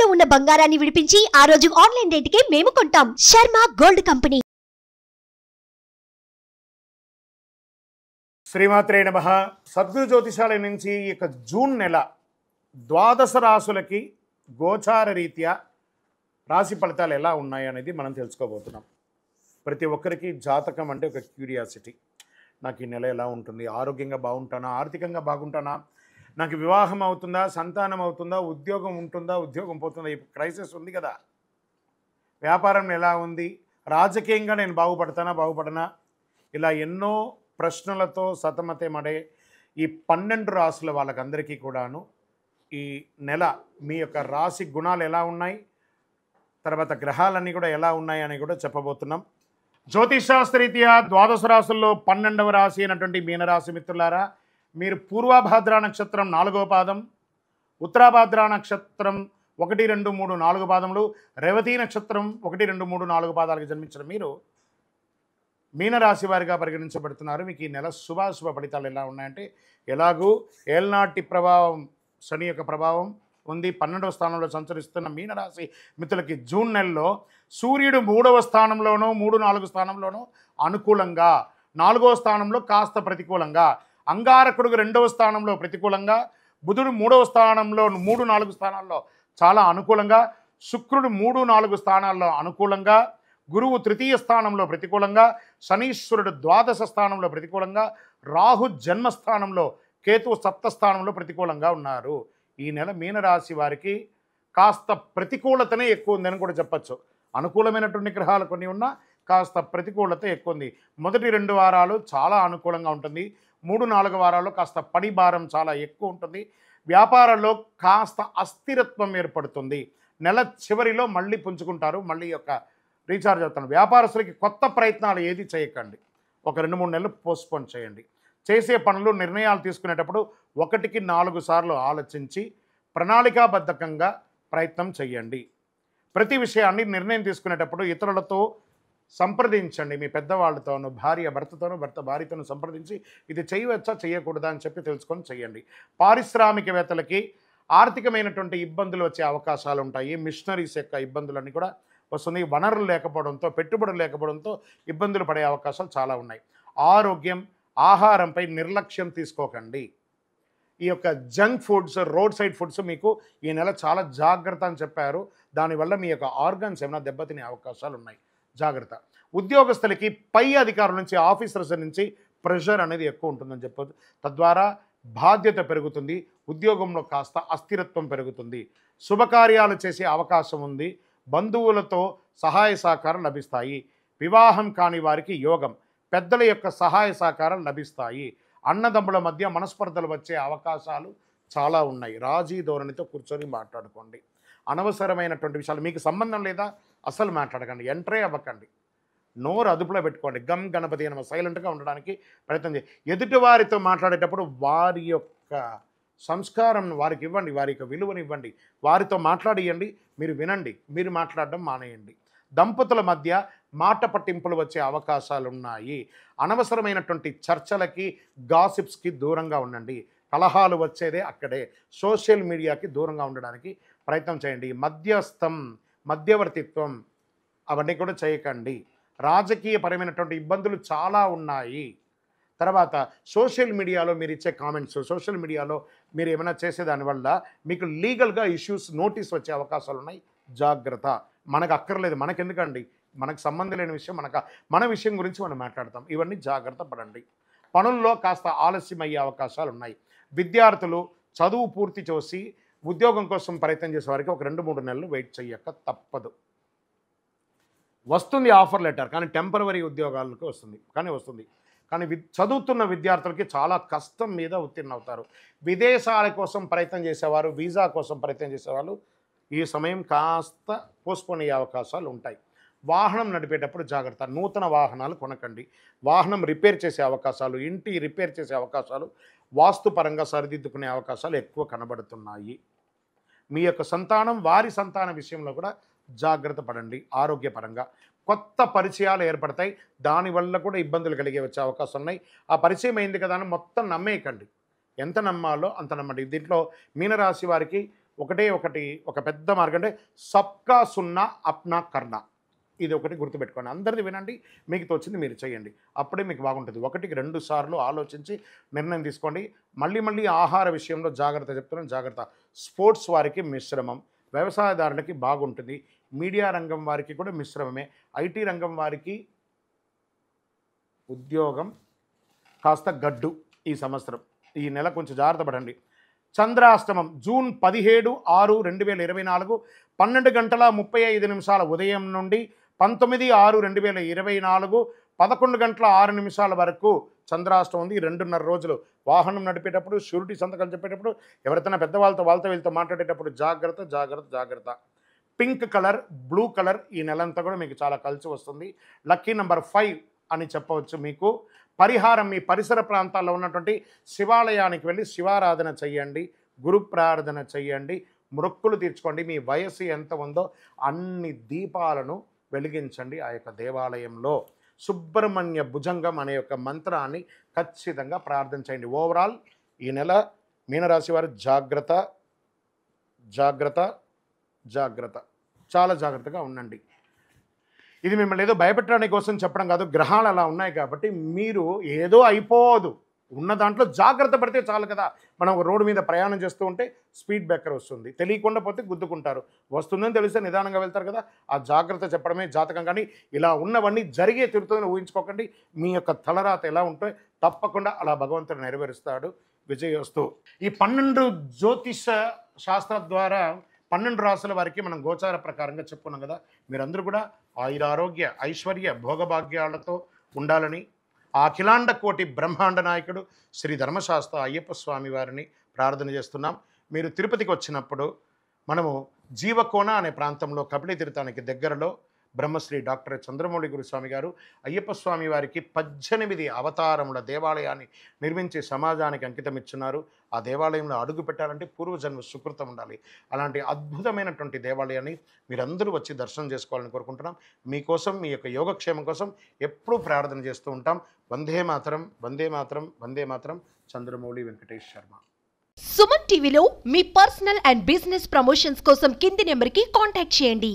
తాకట్టులో ఉన్న బంగారాన్ని విడిపించి ఆ రోజు ఆన్లైన్ రేటుకే మేము కొంటాం. Sharma gold company. శ్రీమాత్రే నమః. సద్గురు జ్యోతిషాలయం నుంచి ఈ జూన్ నెల ద్వాదశ రాశులకి గోచార రీత్యా రాశి ఫలితాలు ఎలా ఉన్నాయి అనేది మనం తెలుసుకోబోతున్నాం. ప్రతి ఒక్కరికి జాతకం అంటే ఒక క్యూరియాసిటీ. నాకు ఈ నెల ఎలా ఉంటుంది, ఆరోగ్యంగా బాగుంటానా, ఆర్థికంగా బాగుంటానా, నాకు వివాహం అవుతుందా, సంతానం అవుతుందా, ఉద్యోగం ఉంటుందా, ఉద్యోగం పోతుందా, ఈ క్రైసిస్ ఉంది కదా, వ్యాపారం ఎలా ఉంది, రాజకీయంగా నేను బాగుపడనా, ఇలా ఎన్నో ప్రశ్నలతో సతమతమడే ఈ 12 రాశుల వాళ్ళకందరికీ కూడాను ఈ నెల మీ యొక్క రాశి గుణాలు ఎలా ఉన్నాయి, తర్వాత గ్రహాలన్నీ కూడా ఎలా ఉన్నాయి అని కూడా చెప్పబోతున్నాం. జ్యోతిషాస్త్రరీత్యా ద్వాదశ రాశుల్లో 12వ రాశి అయినటువంటి మీనరాశి మిత్రులారా, మీరు పూర్వభాద్ర నక్షత్రం 4వ పాదం, ఉత్తరాభాద్ర నక్షత్రం 1, 2, 3, 4 పాదములు, రేవతి నక్షత్రం 1, 2, 3, 4 పాదాలకు జన్మించిన మీరు మీనరాశి వారిగా పరిగణించబడుతున్నారు. మీకు ఈ నెల శుభాశుభ ఫలితాలు ఎలా ఉన్నాయంటే, ఎలాగూ ఏల్నాటి ప్రభావం, శని యొక్క ప్రభావం ఉంది. 12వ స్థానంలో సంచరిస్తున్న మీనరాశి మిత్రులకి జూన్ నెలలో సూర్యుడు 3వ స్థానంలోనూ 3, 4 స్థానంలోనూ అనుకూలంగా, 4వ స్థానంలో కాస్త ప్రతికూలంగా, అంగారకుడు 2వ స్థానంలో ప్రతికూలంగా, బుధుడు 3వ స్థానంలో 3, 4 స్థానాల్లో చాలా అనుకూలంగా, శుక్రుడు 3, 4 స్థానాల్లో అనుకూలంగా, గురువు 3వ స్థానంలో ప్రతికూలంగా, శనీశ్వరుడు ద్వాదశ స్థానంలో ప్రతికూలంగా, రాహు జన్మస్థానంలో, కేతు 7వ స్థానంలో ప్రతికూలంగా ఉన్నారు. ఈ నెల మీనరాశి వారికి కాస్త ప్రతికూలతనే ఎక్కువ ఉందని కూడా చెప్పచ్చు. అనుకూలమైనటువంటి గ్రహాలు కొన్ని ఉన్నా కాస్త ప్రతికూలత ఎక్కువ ఉంది. మొదటి 2 వారాలు చాలా అనుకూలంగా ఉంటుంది. 3, 4 వారాల్లో కాస్త పని భారం చాలా ఎక్కువ ఉంటుంది. వ్యాపారంలో కాస్త అస్థిరత్వం ఏర్పడుతుంది. నెల చివరిలో మళ్ళీ పుంజుకుంటారు, మళ్ళీ యొక్క రీఛార్జ్ అవుతాను. వ్యాపారస్తులకి కొత్త ప్రయత్నాలు ఏది చేయకండి. ఒక 2-3 నెలలు పోస్ట్పోన్ చేయండి. చేసే పనులు, నిర్ణయాలు తీసుకునేటప్పుడు 1కి 4 సార్లు ఆలోచించి ప్రణాళికాబద్ధకంగా ప్రయత్నం చేయండి. ప్రతి విషయాన్ని నిర్ణయం తీసుకునేటప్పుడు ఇతరులతో సంప్రదించండి. మీ పెద్దవాళ్ళతోనూ, భార్య భర్తతోనూ, భర్త భార్యతోనూ సంప్రదించి ఇది చేయవచ్చా చేయకూడదా అని చెప్పి తెలుసుకొని చేయండి. పారిశ్రామికవేత్తలకి ఆర్థికమైనటువంటి ఇబ్బందులు వచ్చే అవకాశాలు ఉంటాయి. మిషనరీస్ యొక్క ఇబ్బందులన్నీ కూడా వస్తుంది. వనరులు లేకపోవడంతో, పెట్టుబడులు లేకపోవడంతో ఇబ్బందులు పడే అవకాశాలు చాలా ఉన్నాయి. ఆరోగ్యం, ఆహారంపై నిర్లక్ష్యం తీసుకోకండి. ఈ యొక్క junk foods, road side foods మీకు ఈ నెల చాలా జాగ్రత్త అని చెప్పారు. దానివల్ల మీ యొక్క ఆర్గన్స్ ఏమైనా దెబ్బతినే అవకాశాలు ఉన్నాయి, జాగ్రత్త. ఉద్యోగస్తులకి పై అధికారుల నుంచి, ఆఫీసర్స్ నుంచి ప్రెషర్ అనేది ఎక్కువ ఉంటుందని చెప్పొచ్చు. తద్వారా బాధ్యత పెరుగుతుంది, ఉద్యోగంలో కాస్త అస్థిరత్వం పెరుగుతుంది. శుభకార్యాలు చేసే అవకాశం ఉంది. బంధువులతో సహాయ సహకారం లభిస్తాయి. వివాహం కాని వారికి యోగం, పెద్దల యొక్క సహాయ సహకారాలు లభిస్తాయి. అన్నదమ్ముల మధ్య మనస్పర్ధలు వచ్చే అవకాశాలు చాలా ఉన్నాయి. రాజీ ధోరణితో కూర్చొని మాట్లాడుకోండి. అనవసరమైనటువంటి విషయాలు, మీకు సంబంధం లేదా అసలు మాట్లాడకండి, ఎంట్రే అవ్వకండి. నోరు అదుపులో పెట్టుకోండి. గమ్ గణపతి అని సైలెంట్గా ఉండడానికి ప్రయత్నం చేయండి. ఎదుటి వారితో మాట్లాడేటప్పుడు వారి యొక్క సంస్కారం వారికి ఇవ్వండి, వారి యొక్క విలువని ఇవ్వండి. వారితో మాట్లాడియండి, మీరు వినండి, మీరు మాట్లాడడం మానేయండి. దంపతుల మధ్య మాట పట్టింపులు వచ్చే అవకాశాలు ఉన్నాయి. అనవసరమైనటువంటి చర్చలకి, గాసిప్స్కి దూరంగా ఉండండి. కలహాలు వచ్చేదే అక్కడే. సోషల్ మీడియాకి దూరంగా ఉండడానికి ప్రయత్నం చేయండి. మధ్యవర్తిత్వం అవన్నీ కూడా చేయకండి. రాజకీయపరమైనటువంటి ఇబ్బందులు చాలా ఉన్నాయి. తర్వాత సోషల్ మీడియాలో మీరు ఇచ్చే కామెంట్స్, సోషల్ మీడియాలో మీరు ఏమైనా చేసేదానివల్ల మీకు లీగల్గా ఇష్యూస్, నోటీస్ వచ్చే అవకాశాలు ఉన్నాయి. జాగ్రత్త. మనకు అక్కర్లేదు, మనకెందుకండి, మనకు సంబంధం లేని విషయం, మన విషయం గురించి మనం మాట్లాడతాం. ఇవన్నీ జాగ్రత్త పడండి. పనుల్లో కాస్త ఆలస్యం అయ్యే అవకాశాలు ఉన్నాయి. విద్యార్థులు చదువు పూర్తి చేసి ఉద్యోగం కోసం ప్రయత్నం చేసే వారికి ఒక 2-3 నెలలు వెయిట్ చేయక తప్పదు. వస్తుంది ఆఫర్ లెటర్, కానీ టెంపరవరీ ఉద్యోగాలకు వస్తుంది. కానీ చదువుతున్న విద్యార్థులకి చాలా కష్టం మీద ఉత్తీర్ణ అవుతారు. విదేశాల కోసం ప్రయత్నం చేసేవారు, వీసా కోసం ప్రయత్నం చేసేవాళ్ళు ఈ సమయం కాస్త పోస్ట్పోన్ అయ్యే అవకాశాలు ఉంటాయి. వాహనం నడిపేటప్పుడు జాగ్రత్త. నూతన వాహనాలు కొనకండి. వాహనం రిపేర్ చేసే అవకాశాలు, ఇంటి రిపేర్ చేసే అవకాశాలు, వాస్తుపరంగా సరిదిద్దుకునే అవకాశాలు ఎక్కువ కనబడుతున్నాయి. మీ యొక్క సంతానం, వారి సంతాన విషయంలో కూడా జాగ్రత్త పడండి. ఆరోగ్యపరంగా కొత్త పరిచయాలు ఏర్పడతాయి, దానివల్ల కూడా ఇబ్బందులు కలిగే వచ్చే అవకాశం ఉన్నాయి. ఆ పరిచయం అయింది కదా అని మొత్తం నమ్మేయకండి. ఎంత నమ్మాలో అంత నమ్మండి. దీంట్లో మీనరాశి వారికి ఒకటే ఒక పెద్ద మార్గం అంటే సబ్కా సున్నా అప్నా కర్ణ. ఇది ఒకటి గుర్తుపెట్టుకోండి. అందరిది వినండి, మీకు తోచింది మీరు చేయండి. అప్పుడే మీకు బాగుంటుంది. 1-2 సార్లు ఆలోచించి నిర్ణయం తీసుకోండి. మళ్ళీ ఆహార విషయంలో జాగ్రత్త చెప్తున్నాను, జాగ్రత్త. స్పోర్ట్స్ వారికి మిశ్రమం, వ్యవసాయదారులకి బాగుంటుంది, మీడియా రంగం వారికి కూడా మిశ్రమమే, ఐటీ రంగం వారికి ఉద్యోగం కాస్త గడ్డు ఈ సంవత్సరం. ఈ నెల కొంచెం జాగ్రత్త పడండి. చంద్రాష్టమం జూన్ 17/6/2024 12:35 ఉదయం నుండి 19/6/2024 11:06 వరకు చంద్రాష్టమం ఉంది. 2.5 రోజులు. వాహనం నడిపేటప్పుడు, షూరిటీ సంతకాలు చెప్పేటప్పుడు, ఎవరైనా పెద్దవాళ్ళతో వీళ్ళతో మాట్లాడేటప్పుడు జాగ్రత్త. పింక్ కలర్, బ్లూ కలర్ ఈ నెలంతా కూడా మీకు చాలా కలిసి వస్తుంది. లక్కీ నెంబర్ 5 అని చెప్పవచ్చు. మీకు పరిహారం, మీ పరిసర ప్రాంతాల్లో ఉన్నటువంటి శివాలయానికి వెళ్ళి శివారాధన చెయ్యండి, గురు ప్రార్థన చెయ్యండి, మొక్కులు తీర్చుకోండి. మీ వయస్సు ఎంత ఉందో అన్ని దీపాలను వెలిగించండి ఆ యొక్క దేవాలయంలో. సుబ్రహ్మణ్య భుజంగం అనే యొక్క మంత్రాన్ని ఖచ్చితంగా ప్రార్థన చేయండి. ఓవరాల్ ఈ నెల మీనరాశి వారు జాగ్రత్త, చాలా జాగ్రత్తగా ఉండండి. ఇది మిమ్మల్ని ఏదో భయపెట్టడానికి కోసం చెప్పడం కాదు. గ్రహాలు అలా ఉన్నాయి కాబట్టి మీరు ఏదో అయిపోదు, ఉన్న దాంట్లో జాగ్రత్త పడితే చాలు కదా. మనం ఒక రోడ్డు మీద ప్రయాణం చేస్తూ ఉంటే స్పీడ్ బ్రేకర్ వస్తుంది, తెలియకుండా పోతే గుద్దుకుంటారు. వస్తుందని తెలిస్తే నిదానంగా వెళ్తారు కదా. ఆ జాగ్రత్త చెప్పడమే జాతకం. కానీ ఇలా ఉన్నవన్నీ జరిగే తిరుగుతుందని ఊహించుకోకండి. మీ యొక్క తలరాత ఎలా ఉంటే తప్పకుండా అలా భగవంతుడు నెరవేరుస్తాడు. విజయోస్తు. ఈ 12 జ్యోతిష శాస్త్రం ద్వారా 12 రాసుల వారికి మనం గోచార ప్రకారంగా చెప్పుకున్నాం కదా. మీరందరూ కూడా ఆయురారోగ్య ఐశ్వర్య భోగభాగ్యాలతో ఉండాలని ఆ అఖిలాండ కోటి బ్రహ్మాండ నాయకుడు శ్రీ ధర్మశాస్త్ర అయ్యప్ప స్వామి వారిని ప్రార్థన చేస్తున్నాం. మీరు తిరుపతికి వచ్చినప్పుడు మనము జీవకోన అనే ప్రాంతంలో కపిలి తీర్థానికి దగ్గరలో బ్రహ్మశ్రీ డాక్టర్ చంద్రమౌళి గురుస్వామి గారు అయ్యప్ప స్వామి వారికి 18 అవతారముల దేవాలయాన్ని నిర్మించి సమాజానికి అంకితం ఇచ్చున్నారు. ఆ దేవాలయంలో అడుగు పెట్టాలంటే పూర్వజన్మ సుకృతం ఉండాలి. అలాంటి అద్భుతమైనటువంటి దేవాలయాన్ని మీరందరూ వచ్చి దర్శనం చేసుకోవాలని కోరుకుంటున్నాం. మీకోసం, మీ యొక్క యోగక్షేమం కోసం ఎప్పుడూ ప్రార్థన చేస్తూ ఉంటాం. వందే మాతరం. చంద్రమౌళి వెంకటేష్ శర్మ. సుమన్ టీవీలో మీ పర్సనల్ అండ్ బిజినెస్ ప్రమోషన్స్ కోసం కింది నెంబర్కి కాంటాక్ట్ చేయండి.